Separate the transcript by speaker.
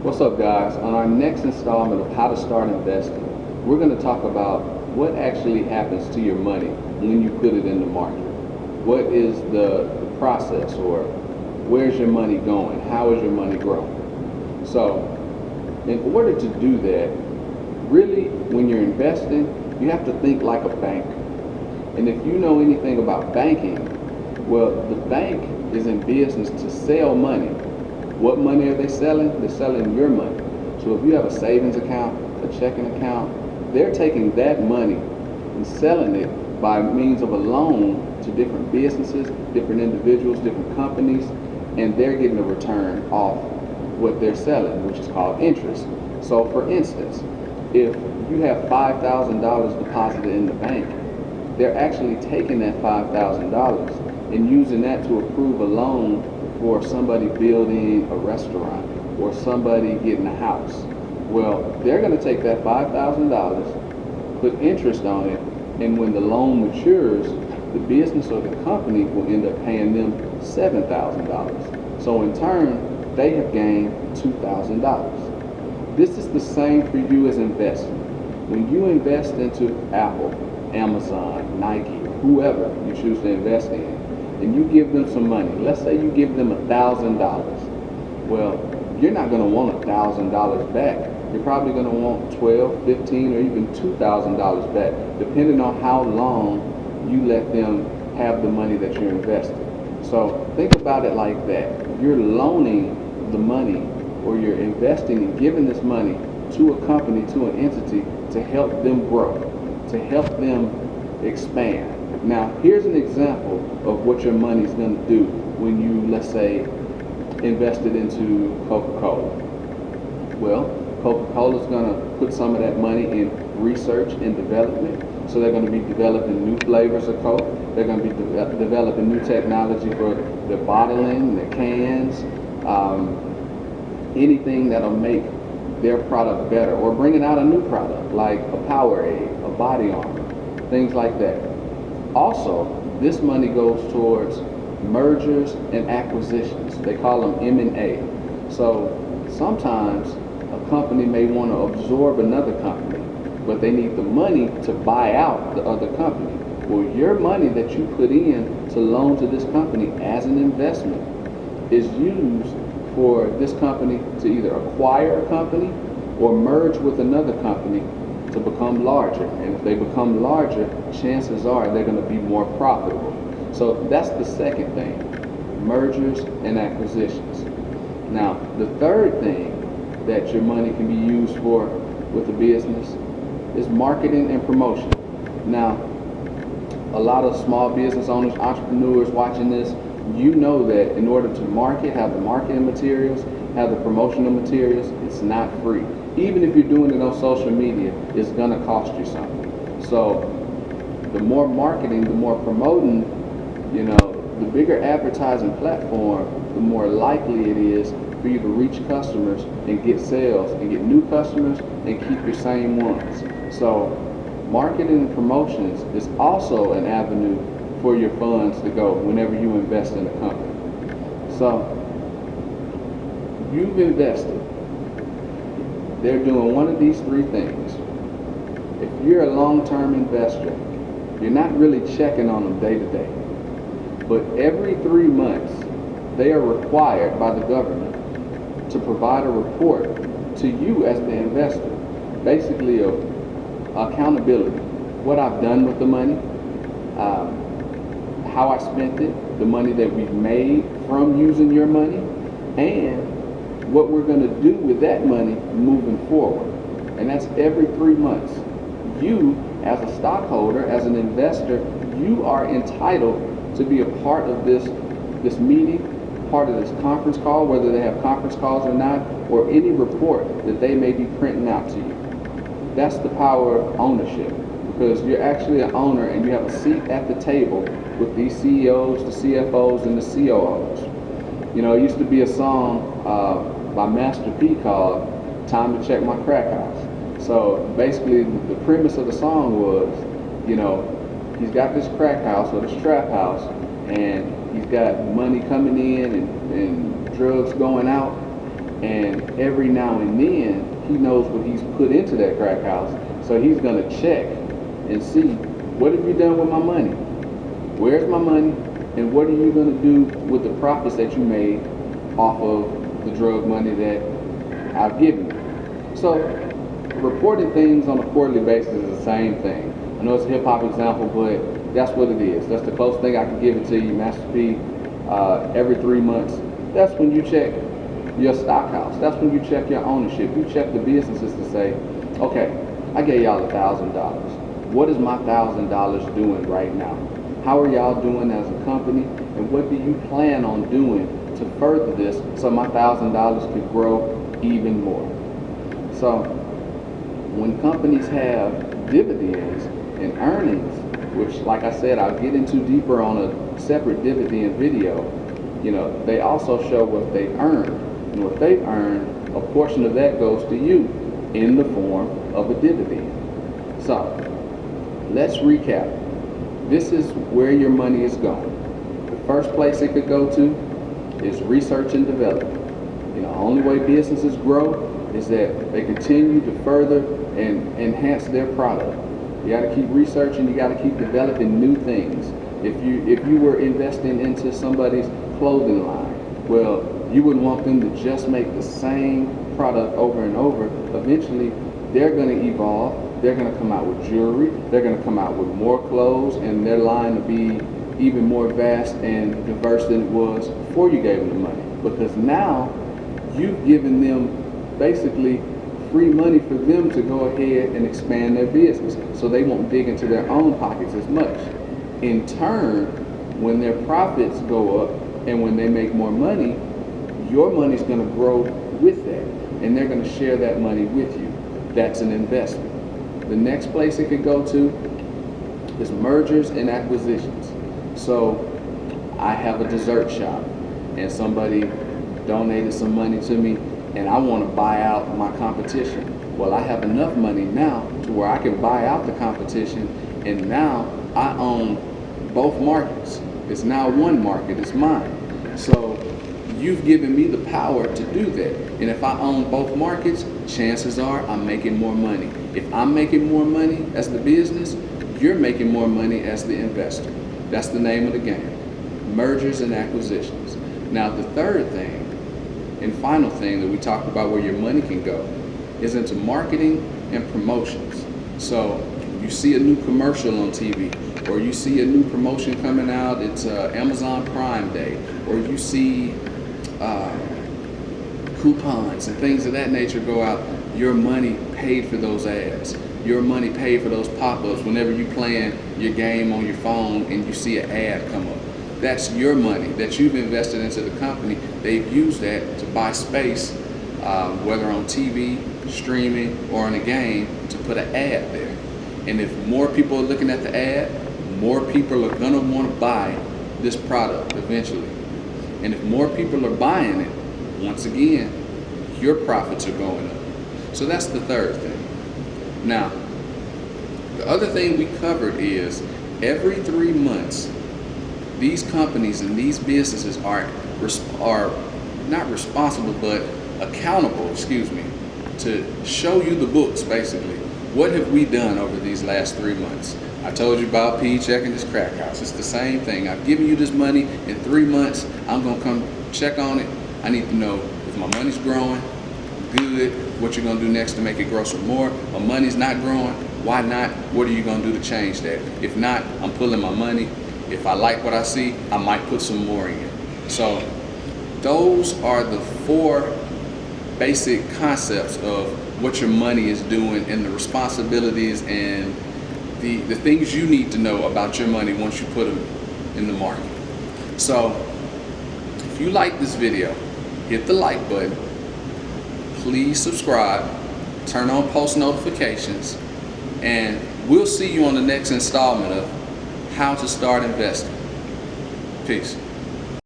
Speaker 1: What's up, guys? On our next installment of How to Start Investing, we're going to talk about what actually happens to your money when you put it in the market. What is the process, or where's your money going? How is your money growing? So, in order to do that, really, when you're investing, you have to think like a bank. And if you know anything about banking, well, the bank is in business to sell money. What money are they selling? They're selling your money. So if you have a savings account, a checking account, they're taking that money and selling it by means of a loan to different businesses, different individuals, different companies, and they're getting a return off what they're selling, which is called interest. So for instance, if you have $5,000 deposited in the bank, they're actually taking that $5,000 and using that to approve a loan for somebody building a restaurant or somebody getting a house. Well, they're going to take that $5,000, put interest on it, and when the loan matures, the business or the company will end up paying them $7,000. So in turn, they have gained $2,000. This is the same for you as investing. When you invest into Apple, Amazon, Nike, whoever you choose to invest in, and you give them some money, let's say you give them $1,000. Well, you're not going to want $1,000 back. You're probably going to want $12, $15, or even $2,000 back, depending on how long you let them have the money that you're investing. So think about it like that. You're loaning the money, or you're investing and giving this money to a company, to an entity, to help them grow, to help them expand. Now, here's an example of what your money's going to do when you, let's say, invested into Coca-Cola. Well, Coca-Cola's going to put some of that money in research and development. So they're going to be developing new flavors of Coke. They're going to be developing new technology for their bottling, their cans, anything that'll make their product better, or bringing out a new product like a Powerade, a body armor, things like that. Also, this money goes towards mergers and acquisitions. They call them M&A. So sometimes a company may want to absorb another company, but they need the money to buy out the other company. Well, your money that you put in to loan to this company as an investment is used for this company to either acquire a company or merge with another company to become larger. And if they become larger, chances are they're going to be more profitable. So that's the second thing, mergers and acquisitions. Now, the third thing that your money can be used for with a business is marketing and promotion. Now, a lot of small business owners, entrepreneurs watching this, you know that in order to market, have the marketing materials, have the promotional materials, it's not free. Even if you're doing it on social media, it's going to cost you something. So the more marketing, the more promoting, the bigger advertising platform, the more likely it is for you to reach customers and get sales and get new customers and keep your same ones. So marketing and promotions is also an avenue for your funds to go whenever you invest in a company. So you've invested. They're doing one of these three things. If you're a long-term investor, you're not really checking on them day to day. But every 3 months, they are required by the government to provide a report to you as the investor, basically of accountability. What I've done with the money, how I spent it, the money that we've made from using your money, and what we're going to do with that money moving forward. And that's every 3 months. You, as a stockholder, as an investor, you are entitled to be a part of this meeting, part of this conference call, whether they have conference calls or not, or any report that they may be printing out to you. That's the power of ownership, because you're actually an owner and you have a seat at the table with these CEOs, the CFOs, and the COOs. It used to be a song by Master P called "Time to Check My Crack House." So basically, the premise of the song was, he's got this crack house or this trap house, and he's got money coming in and drugs going out, And every now and then, he knows what he's put into that crack house. So he's going to check and see, what have you done with my money? Where's my money? And what are you going to do with the profits that you made off of the drug money that I've given you? So reporting things on a quarterly basis is the same thing. I know it's a hip-hop example, but that's what it is. That's the closest thing I can give it to you, Master P. Every 3 months, that's when you check your stock house. That's when you check your ownership. You check the businesses to say, okay, I gave y'all $1,000. What is my $1,000 doing right now? How are y'all doing as a company? And what do you plan on doing to further this so my $1,000 could grow even more? So when companies have dividends and earnings, which, like I said, I'll get into deeper on a separate dividend video, they also show what they earned. And what they earned, a portion of that goes to you in the form of a dividend. So let's recap. This is where your money is going. The first place it could go to is research and development. The only way businesses grow is that they continue to further and enhance their product. You got to keep researching. You got to keep developing new things. If you were investing into somebody's clothing line, well, you wouldn't want them to just make the same product over and over. Eventually, they're going to evolve. They're going to come out with jewelry. They're going to come out with more clothes, and their line will be even more vast and diverse than it was before you gave them the money. Because now you've given them basically free money for them to go ahead and expand their business, so they won't dig into their own pockets as much. In turn, when their profits go up and when they make more money, your money's going to grow with that, and they're going to share that money with you. That's an investment. The next place it could go to is mergers and acquisitions. So I have a dessert shop, and somebody donated some money to me, and I want to buy out my competition. Well, I have enough money now to where I can buy out the competition, and now I own both markets. It's now one market, it's mine. So you've given me the power to do that. And if I own both markets, chances are I'm making more money. If I'm making more money as the business, you're making more money as the investor. That's the name of the game. Mergers and acquisitions. Now, the third thing and final thing that we talked about where your money can go is into marketing and promotions. So you see a new commercial on TV, or you see a new promotion coming out, it's Amazon Prime Day, or you see coupons and things of that nature go out. Your money paid for those ads. Your money paid for those pop-ups whenever you're playing your game on your phone and you see an ad come up. That's your money that you've invested into the company. They've used that to buy space, whether on TV, streaming, or in a game, to put an ad there. And if more people are looking at the ad, more people are gonna want to buy this product eventually. And if more people are buying it, once again, your profits are going up. So that's the third thing. Now, the other thing we covered is every 3 months, these companies and these businesses are not responsible, but accountable, to show you the books, basically. What have we done over these last 3 months? I told you about P checking this crack house. It's the same thing. I've given you this money. In 3 months, I'm gonna come check on it. I need to know if my money's growing, good, what you're gonna do next to make it grow some more. My money's not growing, why not? What are you gonna do to change that? If not, I'm pulling my money. If I like what I see, I might put some more in. So those are the 4 basic concepts of what your money is doing and the responsibilities and the things you need to know about your money once you put them in the market. So if you like this video, hit the like button, please subscribe, turn on post notifications, and we'll see you on the next installment of How to Start Investing. Peace.